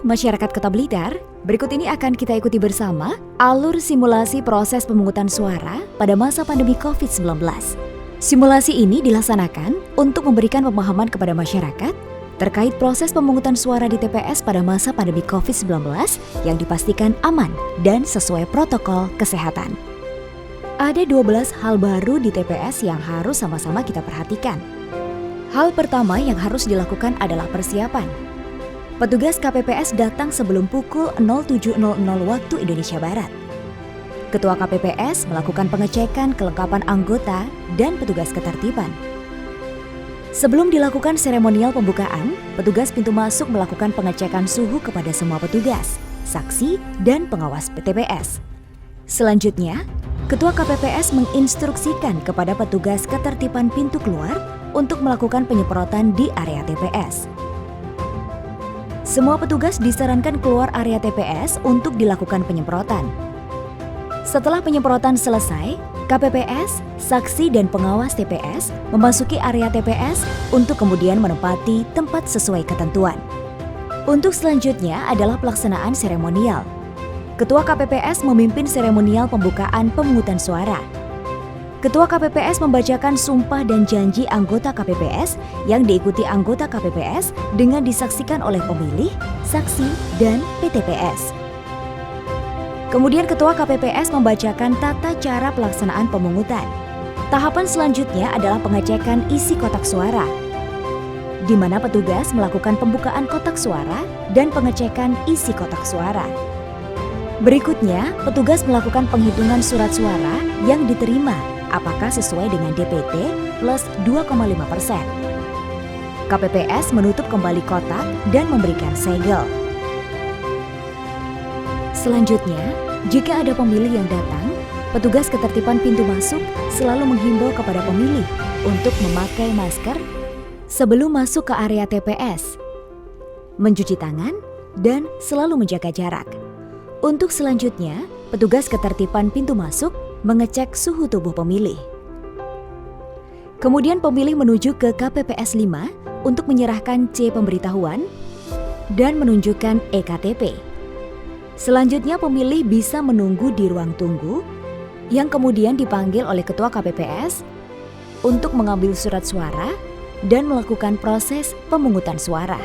masyarakat Kota Blitar. Berikut ini akan kita ikuti bersama alur simulasi proses pemungutan suara pada masa pandemi COVID-19. Simulasi ini dilaksanakan untuk memberikan pemahaman kepada masyarakat terkait proses pemungutan suara di TPS pada masa pandemi COVID-19 yang dipastikan aman dan sesuai protokol kesehatan. Ada 12 hal baru di TPS yang harus sama-sama kita perhatikan. Hal pertama yang harus dilakukan adalah persiapan. Petugas KPPS datang sebelum pukul 07.00 waktu Indonesia Barat. Ketua KPPS melakukan pengecekan kelengkapan anggota dan petugas ketertiban. Sebelum dilakukan seremonial pembukaan, petugas pintu masuk melakukan pengecekan suhu kepada semua petugas, saksi, dan pengawas PTPS. Selanjutnya, Ketua KPPS menginstruksikan kepada petugas ketertiban pintu keluar untuk melakukan penyemprotan di area TPS. Semua petugas disarankan keluar area TPS untuk dilakukan penyemprotan. Setelah penyemprotan selesai, KPPS, saksi dan pengawas TPS memasuki area TPS untuk kemudian menempati tempat sesuai ketentuan. Untuk selanjutnya adalah pelaksanaan seremonial. Ketua KPPS memimpin seremonial pembukaan pemungutan suara. Ketua KPPS membacakan sumpah dan janji anggota KPPS yang diikuti anggota KPPS dengan disaksikan oleh pemilih, saksi, dan PTPS. Kemudian Ketua KPPS membacakan tata cara pelaksanaan pemungutan. Tahapan selanjutnya adalah pengecekan isi kotak suara, di mana petugas melakukan pembukaan kotak suara dan pengecekan isi kotak suara. Berikutnya, petugas melakukan penghitungan surat suara yang diterima apakah sesuai dengan DPT plus 2,5%. KPPS menutup kembali kotak dan memberikan segel. Selanjutnya, jika ada pemilih yang datang, petugas ketertiban pintu masuk selalu menghimbau kepada pemilih untuk memakai masker sebelum masuk ke area TPS, mencuci tangan, dan selalu menjaga jarak. Untuk selanjutnya, petugas ketertiban pintu masuk mengecek suhu tubuh pemilih. Kemudian pemilih menuju ke KPPS 5 untuk menyerahkan C pemberitahuan dan menunjukkan EKTP. Selanjutnya pemilih bisa menunggu di ruang tunggu yang kemudian dipanggil oleh Ketua KPPS untuk mengambil surat suara dan melakukan proses pemungutan suara.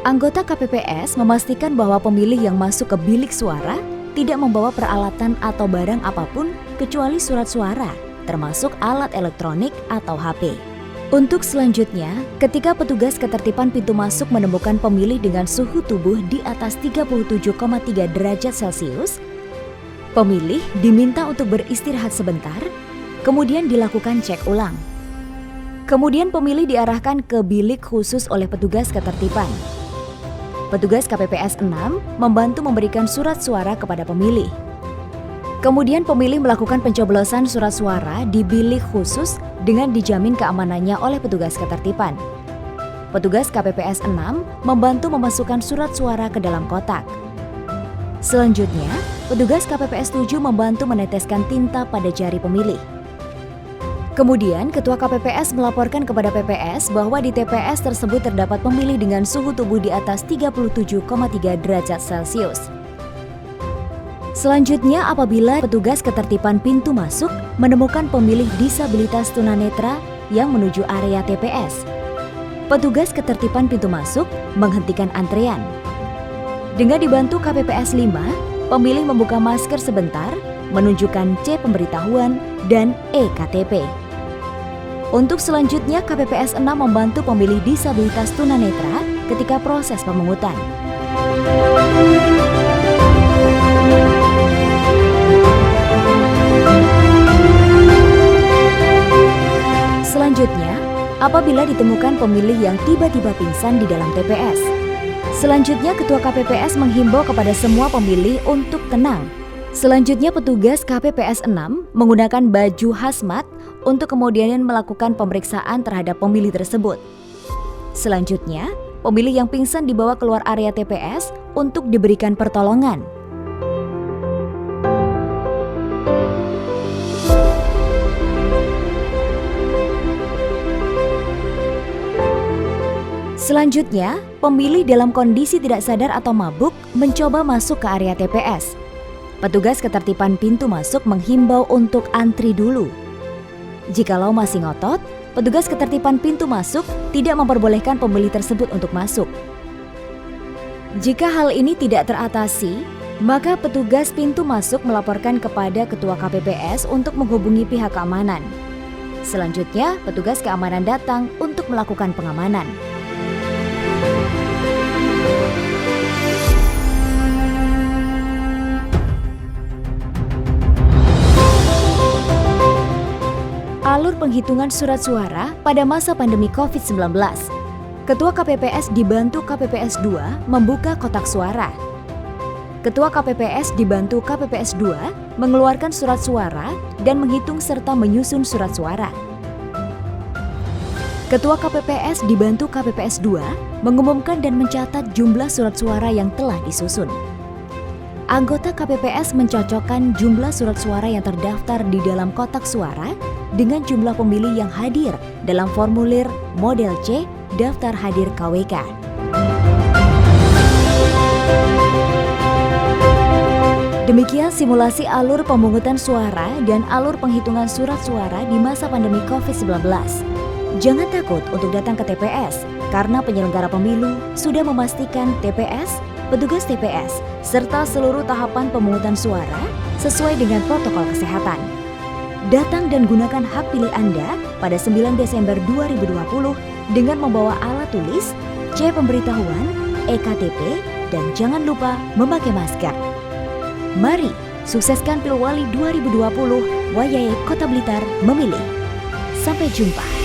Anggota KPPS memastikan bahwa pemilih yang masuk ke bilik suara tidak membawa peralatan atau barang apapun kecuali surat suara, termasuk alat elektronik atau HP. Untuk selanjutnya, ketika petugas ketertiban pintu masuk menemukan pemilih dengan suhu tubuh di atas 37,3 derajat Celcius, pemilih diminta untuk beristirahat sebentar, kemudian dilakukan cek ulang. Kemudian pemilih diarahkan ke bilik khusus oleh petugas ketertiban. Petugas KPPS 6 membantu memberikan surat suara kepada pemilih. Kemudian pemilih melakukan pencoblosan surat suara di bilik khusus dengan dijamin keamanannya oleh petugas ketertiban. Petugas KPPS 6 membantu memasukkan surat suara ke dalam kotak. Selanjutnya, petugas KPPS 7 membantu meneteskan tinta pada jari pemilih. Kemudian, Ketua KPPS melaporkan kepada PPS bahwa di TPS tersebut terdapat pemilih dengan suhu tubuh di atas 37,3 derajat Celcius. Selanjutnya, apabila petugas ketertiban pintu masuk menemukan pemilih disabilitas tunanetra yang menuju area TPS, petugas ketertiban pintu masuk menghentikan antrean. Dengan dibantu KPPS 5, pemilih membuka masker sebentar, menunjukkan C pemberitahuan dan EKTP. Untuk selanjutnya, KPPS 6 membantu pemilih disabilitas tunanetra ketika proses pemungutan. Selanjutnya, apabila ditemukan pemilih yang tiba-tiba pingsan di dalam TPS. Selanjutnya, Ketua KPPS menghimbau kepada semua pemilih untuk tenang. Selanjutnya, petugas KPPS 6 menggunakan baju hazmat untuk kemudian melakukan pemeriksaan terhadap pemilih tersebut. Selanjutnya, pemilih yang pingsan dibawa keluar area TPS untuk diberikan pertolongan. Selanjutnya, pemilih dalam kondisi tidak sadar atau mabuk mencoba masuk ke area TPS. Petugas ketertiban pintu masuk menghimbau untuk antri dulu. Jikalau masih ngotot, petugas ketertiban pintu masuk tidak memperbolehkan pemilih tersebut untuk masuk. Jika hal ini tidak teratasi, maka petugas pintu masuk melaporkan kepada Ketua KPPS untuk menghubungi pihak keamanan. Selanjutnya, petugas keamanan datang untuk melakukan pengamanan. Alur penghitungan surat suara pada masa pandemi COVID-19. Ketua KPPS dibantu KPPS 2 membuka kotak suara. Ketua KPPS dibantu KPPS 2 mengeluarkan surat suara dan menghitung serta menyusun surat suara. Ketua KPPS dibantu KPPS 2 mengumumkan dan mencatat jumlah surat suara yang telah disusun. Anggota KPPS mencocokkan jumlah surat suara yang terdaftar di dalam kotak suara dengan jumlah pemilih yang hadir dalam formulir model C daftar hadir KWK. Demikian simulasi alur pemungutan suara dan alur penghitungan surat suara di masa pandemi COVID-19. Jangan takut untuk datang ke TPS, karena penyelenggara pemilu sudah memastikan TPS, petugas TPS, serta seluruh tahapan pemungutan suara sesuai dengan protokol kesehatan. Datang dan gunakan hak pilih Anda pada 9 Desember 2020 dengan membawa alat tulis, C pemberitahuan, EKTP, dan jangan lupa memakai masker. Mari sukseskan Pilwali 2020, Wayahe Kota Blitar memilih. Sampai jumpa.